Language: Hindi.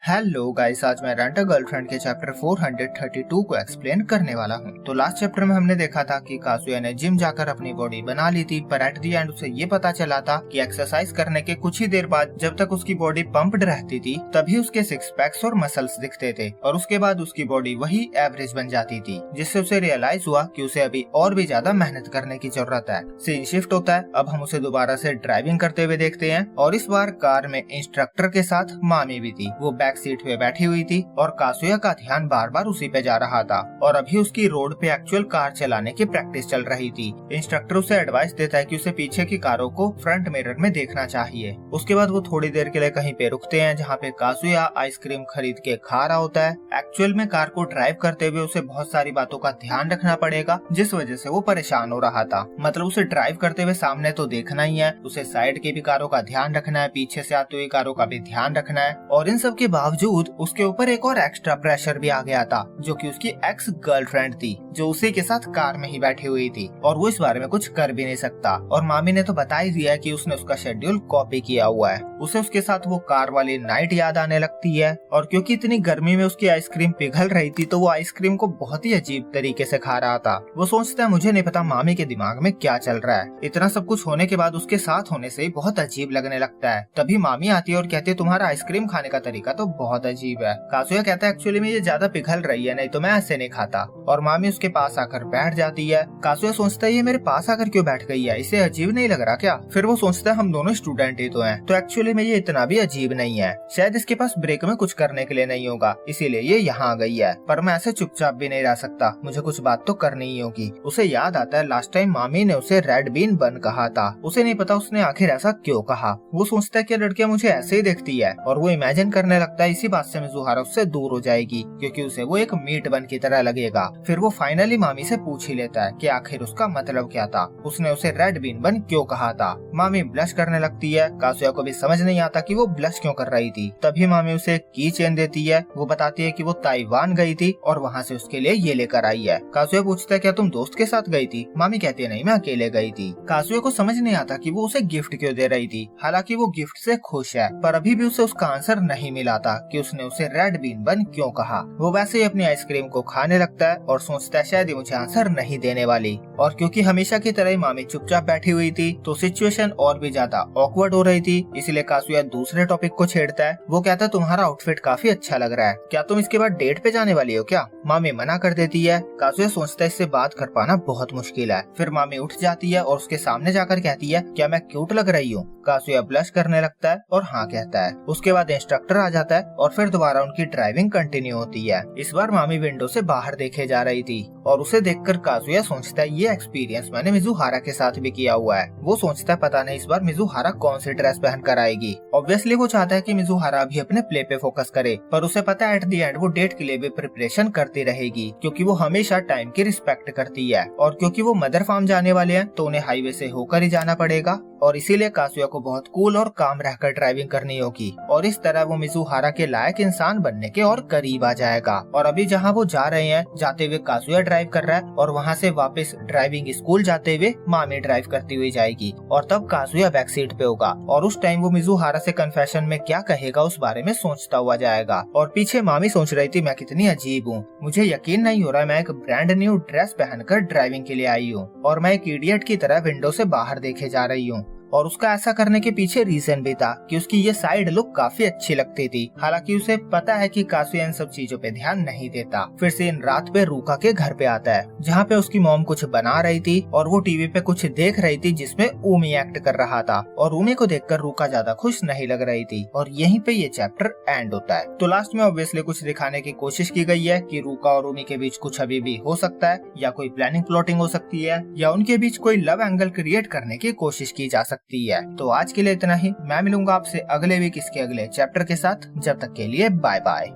हेलो गाइस, आज मैं रेंट अ गर्लफ्रेंड के चैप्टर 432 को एक्सप्लेन करने वाला हूँ। तो लास्ट चैप्टर में हमने देखा था कि काजुया ने जिम जाकर अपनी बॉडी बना ली थी, पर एट दी एंड उसे ये पता चला था कि एक्सरसाइज करने के कुछ ही देर बाद जब तक उसकी बॉडी पंप्ड रहती थी तभी उसके सिक्स पैक्स और मसल्स दिखते थे और उसके बाद उसकी बॉडी वही एवरेज बन जाती थी, जिससे उसे रियलाइज हुआ कि उसे अभी और भी ज्यादा मेहनत करने की जरूरत है। सीन शिफ्ट होता है। अब हम उसे दोबारा से ड्राइविंग करते हुए देखते हैं और इस बार कार में इंस्ट्रक्टर के साथ मामी भी थी। वो बैक सीट पे बैठी हुई थी और काजुया का ध्यान बार बार उसी पे जा रहा था और अभी उसकी रोड पे एक्चुअल कार चलाने की प्रैक्टिस चल रही थी। इंस्ट्रक्टर उसे एडवाइस देता है कि उसे पीछे की कारों को फ्रंट मिरर में देखना चाहिए। उसके बाद वो थोड़ी देर के लिए कहीं पे रुकते हैं जहाँ पे काजुया आइसक्रीम खरीद के खा रहा होता है। एक्चुअल में कार को ड्राइव करते हुए उसे बहुत सारी बातों का ध्यान रखना पड़ेगा, जिस वजह से वो परेशान हो रहा था। मतलब उसे ड्राइव करते हुए सामने तो देखना ही है, उसे साइड के भी कारों का ध्यान रखना है, पीछे से आती हुई कारों का भी ध्यान रखना है और इन सब के बावजूद उसके ऊपर एक और एक्स्ट्रा प्रेशर भी आ गया था, जो कि उसकी एक्स गर्लफ्रेंड थी जो उसी के साथ कार में ही बैठी हुई थी और वो इस बारे में कुछ कर भी नहीं सकता। और मामी ने तो बता ही दिया है कि उसने उसका शेड्यूल कॉपी किया हुआ है। उसे उसके साथ वो कार वाली नाइट याद आने लगती है और क्योंकि इतनी गर्मी में उसकी आइसक्रीम पिघल रही थी तो वो आइसक्रीम को बहुत ही अजीब तरीके से खा रहा था। वो सोचता है मुझे नहीं पता मामी के दिमाग में क्या चल रहा है। इतना सब कुछ होने के बाद उसके साथ होने से बहुत अजीब लगने लगता है। तभी मामी आती है और कहती है तुम्हारा आइसक्रीम खाने का तरीका तो बहुत अजीब है। काजुया कहता है एक्चुअली में ये ज्यादा पिघल रही है, नहीं तो मैं ऐसे नहीं खाता। और मामी उसके पास आकर बैठ जाती है। काजुया सोचता है ये मेरे पास आकर क्यों बैठ गई है, इसे अजीब नहीं लग रहा क्या? फिर वो सोचता है हम दोनों स्टूडेंट ही तो हैं, तो एक्चुअली में ये इतना भी अजीब नहीं है। शायद इसके पास ब्रेक में कुछ करने के लिए नहीं होगा, इसीलिए ये यहाँ आ गई है। पर मैं ऐसे चुपचाप भी नहीं रह सकता, मुझे कुछ बात तो करनी ही होगी। उसे याद आता है लास्ट टाइम मामी ने उसे रेड बीन बन कहा था। उसे नहीं पता उसने आखिर ऐसा क्यों कहा। वो सोचता है कि लड़कियां मुझे ऐसे ही देखती है और वो इमेजिन करने लगता है इसी बात से मिज़ुहारा उससे दूर हो जाएगी क्योंकि उसे वो एक मीट बन की तरह लगेगा। फिर वो फाइनली मामी से पूछ ही लेता है कि आखिर उसका मतलब क्या था, उसने उसे रेड बीन बन क्यों कहा था। मामी ब्लश करने लगती है। काजुया को भी समझ नहीं आता कि वो ब्लश क्यों कर रही थी। तभी मामी उसे एक की चेन देती है। वो बताती है कि वो ताइवान गई थी और वहाँ से उसके लिए ये लेकर आई है। काजुया पूछता है क्या तुम दोस्त के साथ गई थी? मामी कहती है नहीं, मैं अकेले गई थी। काजुया को समझ नहीं आता कि वो उसे गिफ्ट क्यों दे रही थी, हालांकि वो गिफ्ट से खुश है, पर अभी भी उसे उसका आंसर नहीं मिला था कि उसने उसे रेड बीन बन क्यों कहा। वो वैसे ही अपनी आइसक्रीम को खाने लगता है और सोचता है शायद मुझे आंसर नहीं देने वाली। और क्योंकि हमेशा की तरह मामी चुपचाप बैठी हुई थी तो सिचुएशन और भी ज्यादा ऑकवर्ड हो रही थी, इसलिए काजुया दूसरे टॉपिक को छेड़ता है। वो कहता है तुम्हारा आउटफिट काफी अच्छा लग रहा है, क्या तुम इसके बाद डेट पे जाने वाली हो क्या? मामी मना कर देती है। काजुया सोचता है इससे बात कर पाना बहुत मुश्किल है। फिर मामी उठ जाती है और उसके सामने जाकर कहती है क्या मैं क्यूट लग रही हूँ? काजुया ब्लश करने लगता है और हाँ कहता है। उसके बाद इंस्ट्रक्टर आ जाता है और फिर दोबारा उनकी ड्राइविंग कंटिन्यू होती है। इस बार मामी विंडो से बाहर देखे जा रही थी और उसे देखकर काजुया सोचता है ये एक्सपीरियंस मैंने मिज़ुहारा के साथ भी किया हुआ है। वो सोचता है पता नहीं इस बार मिज़ुहारा कौन सी ड्रेस पहन कर आएगी। ऑब्वियसली वो चाहता है कि मिज़ुहारा भी अपने प्ले पे फोकस करे, पर उसे पता है एट द एंड वो डेट के लिए भी प्रिपरेशन करती रहेगी क्योंकि वो हमेशा टाइम की रिस्पेक्ट करती है और क्योंकि वो मदर फार्म जाने वाले हैं तो उन्हें हाईवे से होकर ही जाना पड़ेगा और इसीलिए काजुया को बहुत कूल और काम रहकर ड्राइविंग करनी होगी और इस तरह वो मिज़ुहारा के लायक इंसान बनने के और करीब आ जाएगा। और अभी जहाँ वो जा रहे हैं, जाते हुए काजुया ड्राइव कर रहा है और वहाँ से वापस ड्राइविंग स्कूल जाते हुए मामी ड्राइव करती हुई जाएगी और तब काजुया बैक सीट पे होगा और उस टाइम वो मिज़ुहारा से कन्फेशन में क्या कहेगा उस बारे में सोचता हुआ जाएगा। और पीछे मामी सोच रही थी मैं कितनी अजीब हूँ, मुझे यकीन नहीं हो रहा मैं एक ब्रांड न्यू ड्रेस पहनकर ड्राइविंग के लिए आई हूँ और मैं एक इडियट की तरह विंडो से बाहर देखे जा रही हूँ। और उसका ऐसा करने के पीछे रीजन भी था कि उसकी ये साइड लुक काफी अच्छी लगती थी, हालांकि उसे पता है कि काजुया इन सब चीजों पे ध्यान नहीं देता। फिर से इन रात पे रूका के घर पे आता है जहाँ पे उसकी मॉम कुछ बना रही थी और वो टीवी पे कुछ देख रही थी जिसमें ऊमी एक्ट कर रहा था और ऊमी को देखकर रूका ज्यादा खुश नहीं लग रही थी और यहीं पे ये चैप्टर एंड होता है। तो लास्ट में ऑब्वियसली कुछ दिखाने की कोशिश की गई है कि रूका और ऊमी के बीच कुछ अभी भी हो सकता है या कोई प्लानिंग प्लॉटिंग हो सकती है या उनके बीच कोई लव एंगल क्रिएट करने की कोशिश की जा सकती है। तो आज के लिए इतना ही। मैं मिलूंगा आपसे अगले वीक इसके अगले चैप्टर के साथ। जब तक के लिए बाय बाय।